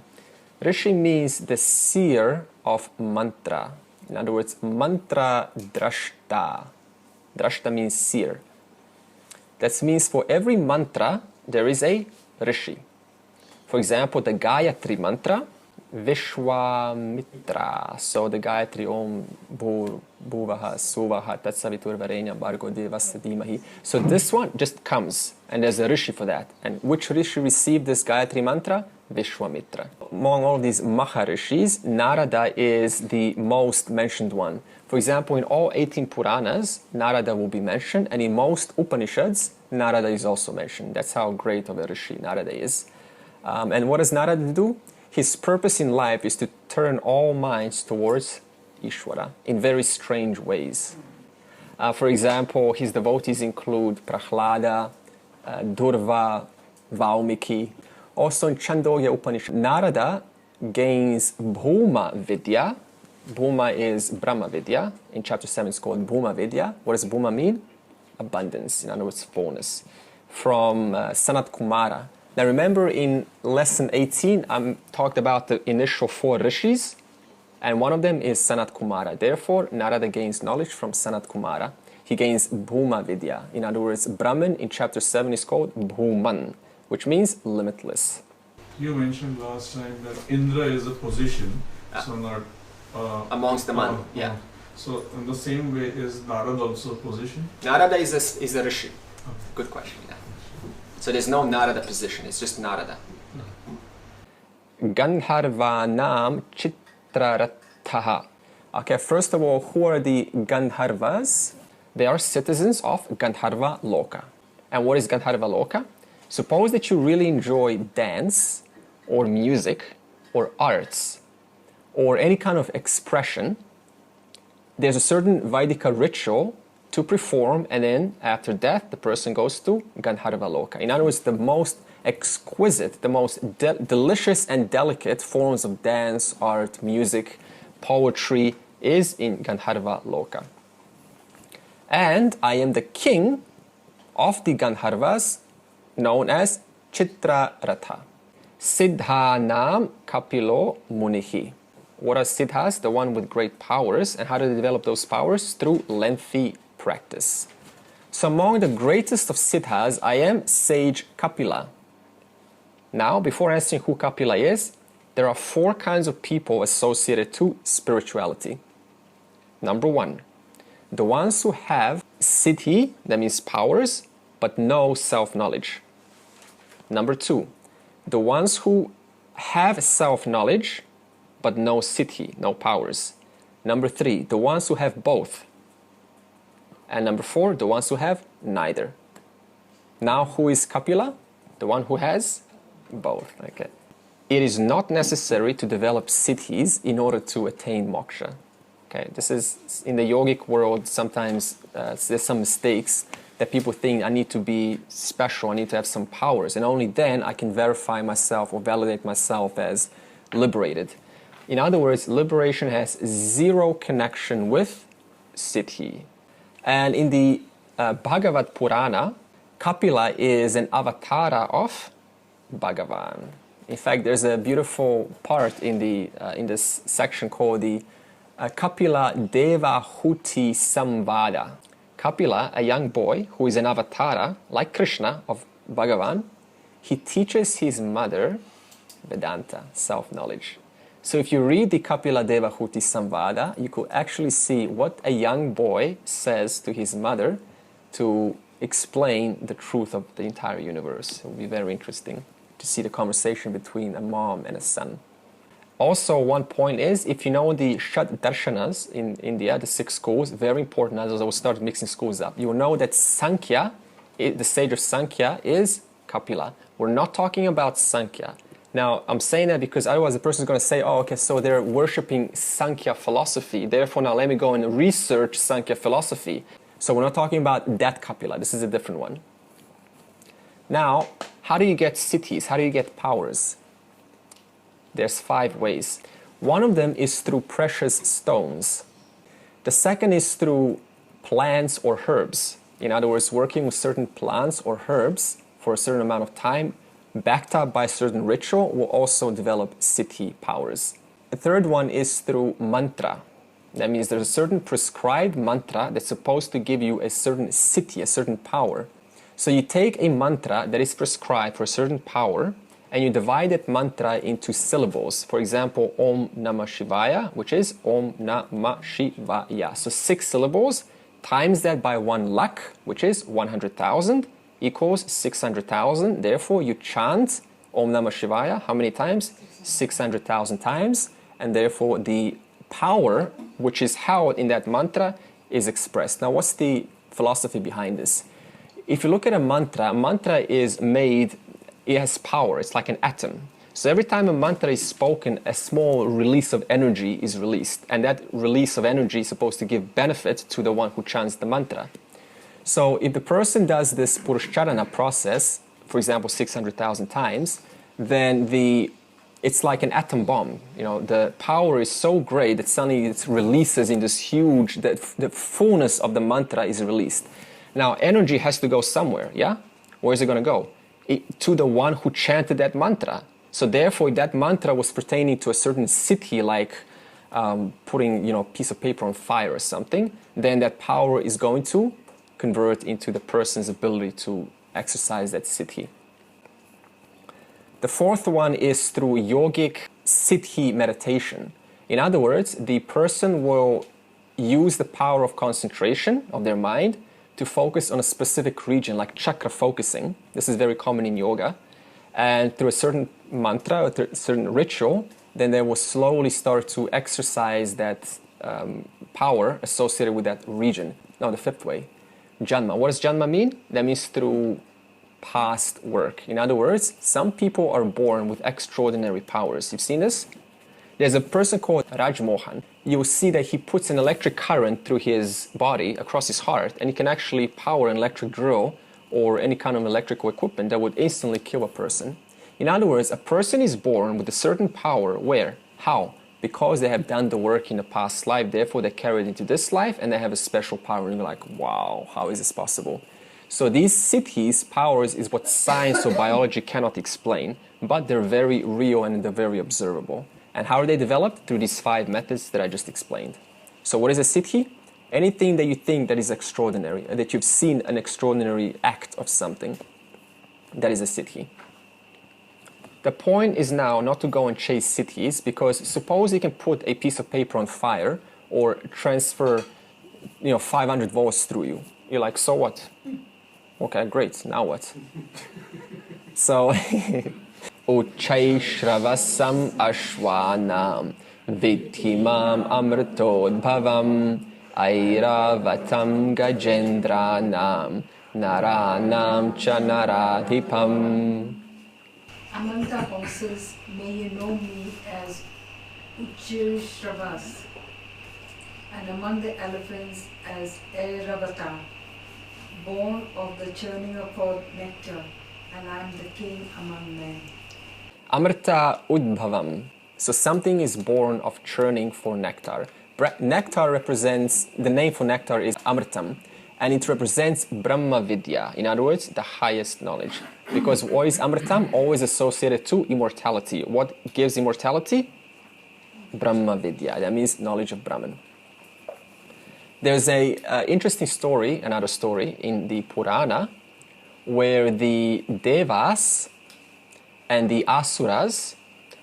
Rishi means the seer of mantra. In other words, mantra drashta. Drashta means seer. That means for every mantra, there is a rishi. For example, the Gayatri mantra, Vishwamitra. So the Gayatri Om Bhuvaha Suvaha Tatsavitur Varenya Bhargo Devasya Dhimahi. So this one just comes, and there's a rishi for that. And which rishi received this Gayatri mantra? Vishwamitra. Among all these Maharishis, Narada is the most mentioned one. For example, in all 18 Puranas, Narada will be mentioned, and in most Upanishads, Narada is also mentioned. That's how great of a rishi Narada is. And what does Narada do? His purpose in life is to turn all minds towards Ishvara in very strange ways. For example, his devotees include Prahlada, Durva, Valmiki, Also in Chandogya Upanishad, Narada gains Bhuma Vidya. Bhuma is Brahma Vidya. In chapter 7 it's called Bhuma Vidya. What does Bhuma mean? Abundance, in other words, fullness. From Sanat Kumara. Now remember in lesson 18, I talked about the initial 4 rishis, and one of them is Sanat Kumara. Therefore, Narada gains knowledge from Sanat Kumara. He gains Bhuma Vidya. In other words, Brahman in chapter 7 is called Bhuman, which means limitless. You mentioned last time that Indra is a position, so not amongst the man. Yeah. So in the same way, is Narada also a position? Narada is a rishi. Good question. Yeah. So there's no Narada position. It's just Narada. Gandharvanam Chitrarathaha. Okay, first of all, who are the Gandharvas? They are citizens of Gandharva Loka. And what is Gandharva Loka? Suppose that you really enjoy dance or music or arts or any kind of expression. There's a certain Vaidika ritual to perform, and then after death the person goes to Gandharva Loka. In other words, the most exquisite, the most delicious and delicate forms of dance, art, music, poetry is in Gandharva Loka. And I am the king of the Gandharvas, known as Chitraratha. Siddhanam Kapilo Munihi. What are siddhas? The one with great powers. And how do they develop those powers? Through lengthy practice. So among the greatest of siddhas, I am sage Kapila. Now, before answering who Kapila is, there are 4 kinds of people associated to spirituality. Number 1, the ones who have siddhi, that means powers, but no self-knowledge. Number 2, the ones who have self-knowledge, but no siddhi, no powers. Number 3, the ones who have both. And number 4, the ones who have neither. Now, who is Kapila? The one who has both. Okay. It is not necessary to develop siddhis in order to attain moksha. Okay, this is in the yogic world. Sometimes there's some mistakes that people think I need to be special, I need to have some powers, and only then I can verify myself or validate myself as liberated. In other words, liberation has 0 connection with siddhi. And in the Bhagavad Purana, Kapila is an avatar of Bhagavan. In fact, there's a beautiful part in this section called the Kapila Deva Huti Samvada. Kapila, a young boy who is an avatar, like Krishna, of Bhagavan, he teaches his mother Vedanta, self-knowledge. So if you read the Kapila Deva Huti Samvada, you could actually see what a young boy says to his mother to explain the truth of the entire universe. It will be very interesting to see the conversation between a mom and a son. Also, one point is, if you know the Shat Darshanas in India, the 6 schools, very important, as I will start mixing schools up, you will know that Sankhya, the sage of Sankhya, is Kapila. We're not talking about Sankhya. Now, I'm saying that because otherwise the person is going to say, oh, okay, so they're worshipping Sankhya philosophy, therefore now let me go and research Sankhya philosophy. So we're not talking about that Kapila, this is a different one. Now, how do you get siddhis? How do you get powers? There's 5 ways. One of them is through precious stones. The second is through plants or herbs. In other words, working with certain plants or herbs for a certain amount of time, backed up by a certain ritual, will also develop siddhi powers. The third one is through mantra. That means there's a certain prescribed mantra that's supposed to give you a certain siddhi, a certain power. So you take a mantra that is prescribed for a certain power, and you divide that mantra into syllables. For example, Om Namah Shivaya, which is Om Namah Shivaya. So 6 syllables, times that by 1 lakh, which is 100,000, equals 600,000. Therefore, you chant Om Namah Shivaya how many times? 600,000 times. And therefore, the power which is held in that mantra is expressed. Now, what's the philosophy behind this? If you look at a mantra is made, it has power, it's like an atom. So every time a mantra is spoken, a small release of energy is released. And that release of energy is supposed to give benefit to the one who chants the mantra. So if the person does this Purushcharana process, for example, 600,000 times, then it's like an atom bomb. You know, the power is so great that suddenly it releases in this huge, the fullness of the mantra is released. Now, energy has to go somewhere, yeah? Where is it going to go? To the one who chanted that mantra. So therefore, that mantra was pertaining to a certain siddhi, like putting, a piece of paper on fire or something. Then that power is going to convert into the person's ability to exercise that siddhi. The fourth one is through yogic siddhi meditation. In other words, the person will use the power of concentration of their mind to focus on a specific region, like chakra focusing. This is very common in yoga. And through a certain mantra, or through a certain ritual, then they will slowly start to exercise that power associated with that region. Now, the fifth way, janma. What does janma mean? That means through past work. In other words, some people are born with extraordinary powers. You've seen this? There's a person called Raj Mohan. You will see that he puts an electric current through his body, across his heart, and he can actually power an electric drill or any kind of electrical equipment that would instantly kill a person. In other words, a person is born with a certain power. Where? How? Because they have done the work in the past life, therefore they carry it into this life and they have a special power. And you're like, wow, how is this possible? So these siddhis, powers, is what science or biology cannot explain, but they're very real and they're very observable. And how are they developed? Through these 5 methods that I just explained. So what is a siddhi? Anything that you think that is extraordinary, that you've seen an extraordinary act of something, that is a siddhi. The point is now not to go and chase siddhis, because suppose you can put a piece of paper on fire or transfer 500 volts through you. You're like, so what? Okay, great, now what? So, Uchai Shravasam Ashwanam Vidhimam Amritodbhavam Airavatam Gajendranam Naranam Chanaradhipam. Among the horses, may you know me as Uchirshravas, and among the elephants as Airavata, born of the churning of nectar, and I am the king among men. Amrita Udbhavam. So something is born of churning for nectar. Nectar represents, the name for nectar is Amritam, and it represents Brahma Vidya, in other words, the highest knowledge. Because what is Amritam? Always associated to immortality. What gives immortality? Brahma Vidya, that means knowledge of Brahman. There's a interesting story, another story in the Purana, where the Devas and the Asuras.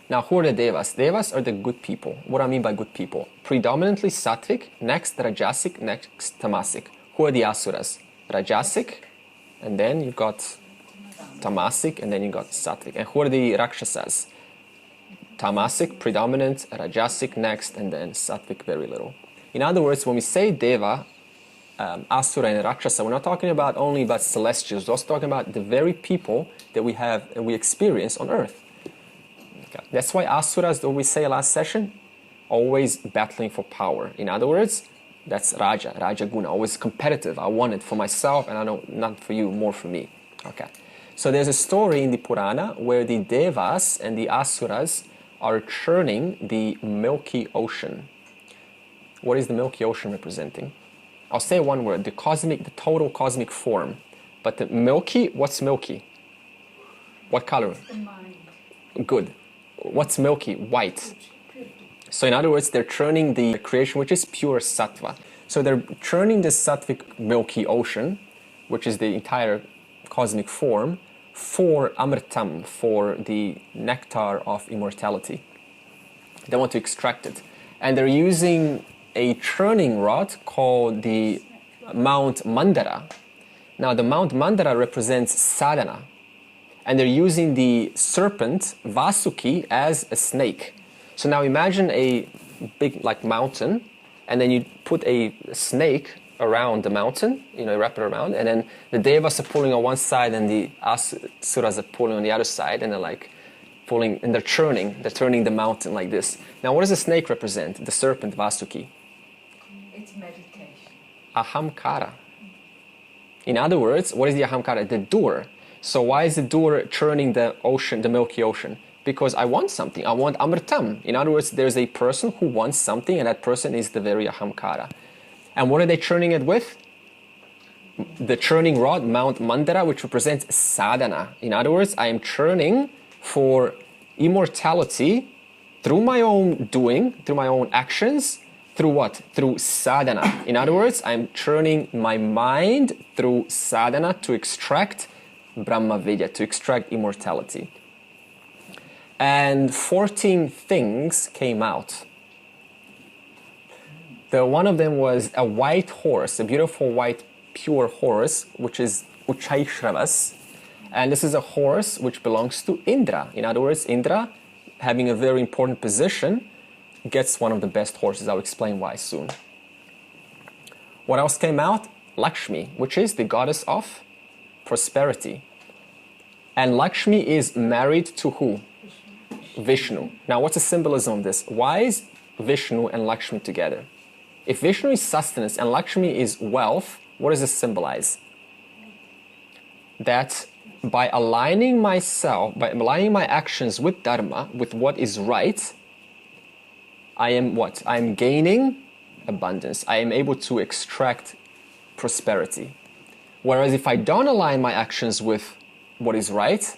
Now, who are the Devas? Devas are the good people. What do I mean by good people? Predominantly Sattvic, next Rajasic, next Tamasic. Who are the Asuras? Rajasic, and then you've got Tamasic, and then you've got Sattvic. And who are the Rakshasas? Tamasic, predominant, Rajasic next, and then Sattvic very little. In other words, when we say Deva, Asura and Rakshasa, we're not talking about only about celestials, we're also talking about the very people that we have and we experience on earth. Okay. That's why Asuras, what we say last session, always battling for power. In other words, that's Raja Guna, always competitive. I want it for myself and I don't, not for you, more for me. Okay. So there's a story in the Purana where the Devas and the Asuras are churning the Milky Ocean. What is the Milky Ocean representing? I'll say one word, the total cosmic form. But the milky, what's milky? What color? The mind. Good. What's milky? White. So in other words, they're churning the creation, which is pure sattva. So they're churning the sattvic Milky Ocean, which is the entire cosmic form, for amritam, for the nectar of immortality. They want to extract it. And they're using a churning rod called the Mount Mandara. Now the Mount Mandara represents sadhana, and they're using the serpent Vasuki as a snake. So now imagine a big mountain, and then you put a snake around the mountain, wrap it around, and then the Devas are pulling on one side and the Asuras are pulling on the other side, and they're pulling, and they're turning the mountain like this. Now what does the snake represent? The serpent Vasuki. It's meditation. Ahamkara. In other words, what is the ahamkara? The doer. So why is the doer churning the ocean, the Milky Ocean? Because I want something. I want amritam. In other words, there's a person who wants something, and that person is the very Omkara. And what are they churning it with? The churning rod, Mount Mandara, which represents sadhana. In other words, I am churning for immortality through my own doing, through my own actions. Through what? Through sadhana. In other words, I'm churning my mind through sadhana to extract Brahma Vidya, to extract immortality. And 14 things came out. One of them was a white horse, a beautiful white pure horse, which is Uchchaishravas. And this is a horse which belongs to Indra. In other words, Indra, having a very important position, gets one of the best horses. I'll explain why soon. What else came out? Lakshmi, which is the goddess of prosperity. And Lakshmi is married to who? Vishnu. Now, what's the symbolism of this? Why is Vishnu and Lakshmi together? If Vishnu is sustenance and Lakshmi is wealth, what does this symbolize? That by aligning myself, by aligning my actions with Dharma, with what is right, I am what? I am gaining abundance. I am able to extract prosperity. Whereas if I don't align my actions with what is right,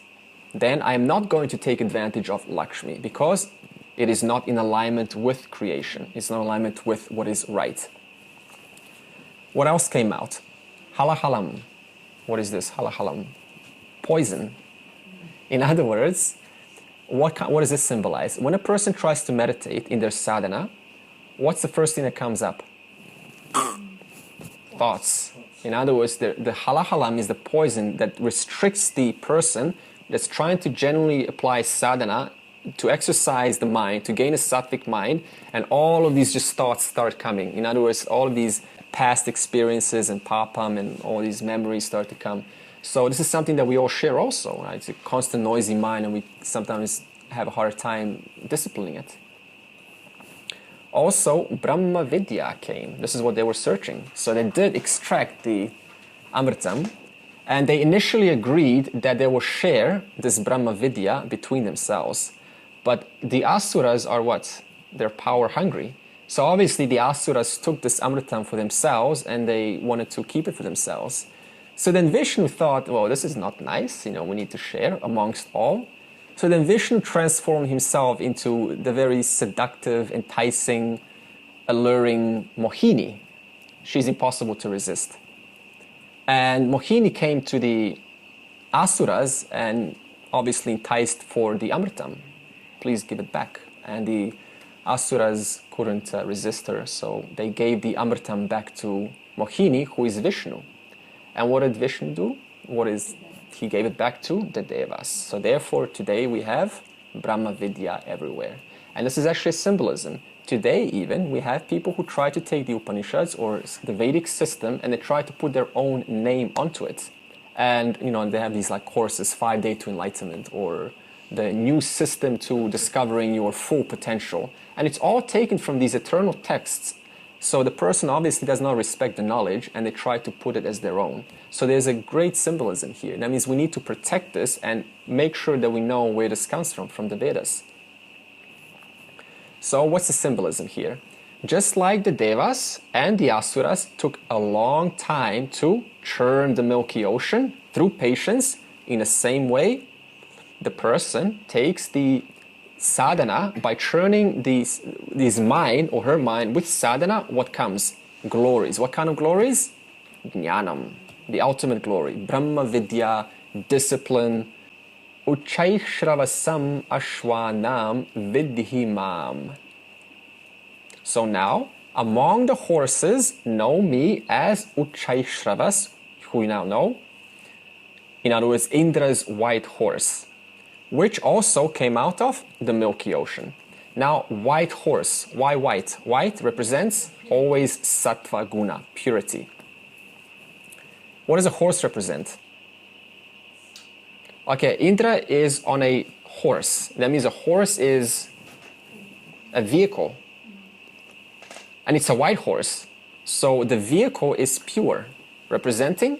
then I am not going to take advantage of Lakshmi because it is not in alignment with creation. It's not in alignment with what is right. What else came out? Halahalam. What is this? Halahalam. Poison. In other words, what does this symbolize? When a person tries to meditate in their sadhana, what's the first thing that comes up? Thoughts. In other words, the halahalam is the poison that restricts the person that's trying to genuinely apply sadhana to exercise the mind, to gain a sattvic mind, and all of these just thoughts start coming. In other words, all of these past experiences and papam and all these memories start to come. So this is something that we all share also, right? It's a constant noisy mind and we sometimes have a hard time disciplining it. Also, Brahma Vidya came. This is what they were searching. So they did extract the Amritam, and they initially agreed that they will share this Brahma Vidya between themselves. But the Asuras are what? They're power hungry. So obviously the Asuras took this Amritam for themselves and they wanted to keep it for themselves. So then Vishnu thought, well, this is not nice, we need to share amongst all. So then Vishnu transformed himself into the very seductive, enticing, alluring Mohini. She's impossible to resist. And Mohini came to the Asuras and obviously enticed for the Amritam. Please give it back. And the Asuras couldn't resist her, so they gave the Amritam back to Mohini, who is Vishnu. And what did Vishnu do? He gave it back to the Devas. So therefore, today we have Brahma Vidya everywhere. And this is actually a symbolism. Today even, we have people who try to take the Upanishads or the Vedic system and they try to put their own name onto it. And, they have these like courses, 5 Day to Enlightenment, or the new system to discovering your full potential. And it's all taken from these eternal texts. So the person obviously does not respect the knowledge and they try to put it as their own. So there's a great symbolism here. That means we need to protect this and make sure that we know where this comes from the Vedas. So what's the symbolism here? Just like the Devas and the Asuras took a long time to churn the Milky Ocean through patience, in the same way, the person takes the sadhana by churning his mind or her mind with sadhana. What comes? Glories. What kind of glories? Jnanam, the ultimate glory. Brahma Vidya, discipline. Uchchaishravasam ashwanam vidhimam. So now, among the horses, know me as Uchchaishravas, who you now know. In other words, Indra's white horse, which also came out of the Milky Ocean. Now, white horse. Why white? White represents always sattva guna, purity. What does a horse represent? Okay, Indra is on a horse. That means a horse is a vehicle. And it's a white horse. So the vehicle is pure, representing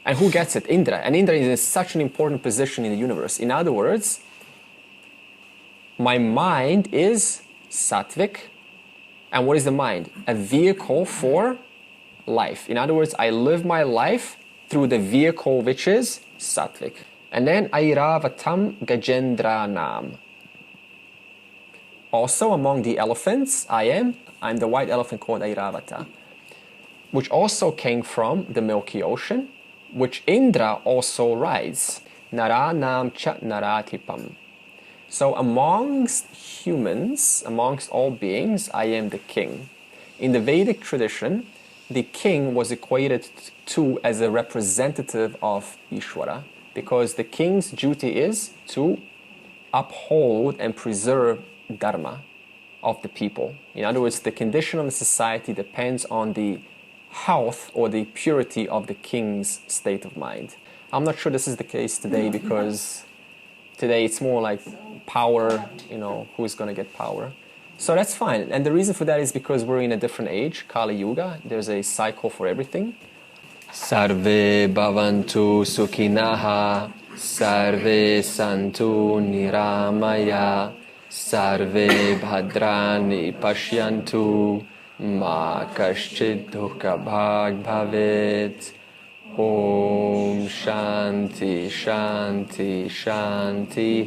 And who gets it? Indra. And Indra is in such an important position in the universe. In other words, my mind is sattvic. And what is the mind? A vehicle for life. In other words, I live my life through the vehicle which is sattvic. And then Airavatam Gajendranam. Also among the elephants, I'm the white elephant called Airavata, which also came from the Milky Ocean, which Indra also rides. Naranam cha naratipam. So amongst humans, amongst all beings, I am the king. In the Vedic tradition, the king was equated to as a representative of Ishvara, because the king's duty is to uphold and preserve dharma of the people. In other words, the condition of the society depends on the health or the purity of the king's state of mind. I'm not sure this is the case today, because today it's more like power, who's going to get power. So that's fine. And the reason for that is because we're in a different age, Kali Yuga. There's a cycle for everything. Sarve bhavantu sukhinaha, sarve santu niramaya, sarve bhadrani pashyantu, ma kaschid dukha bhag bhavet. Om Shanti Shanti Shanti.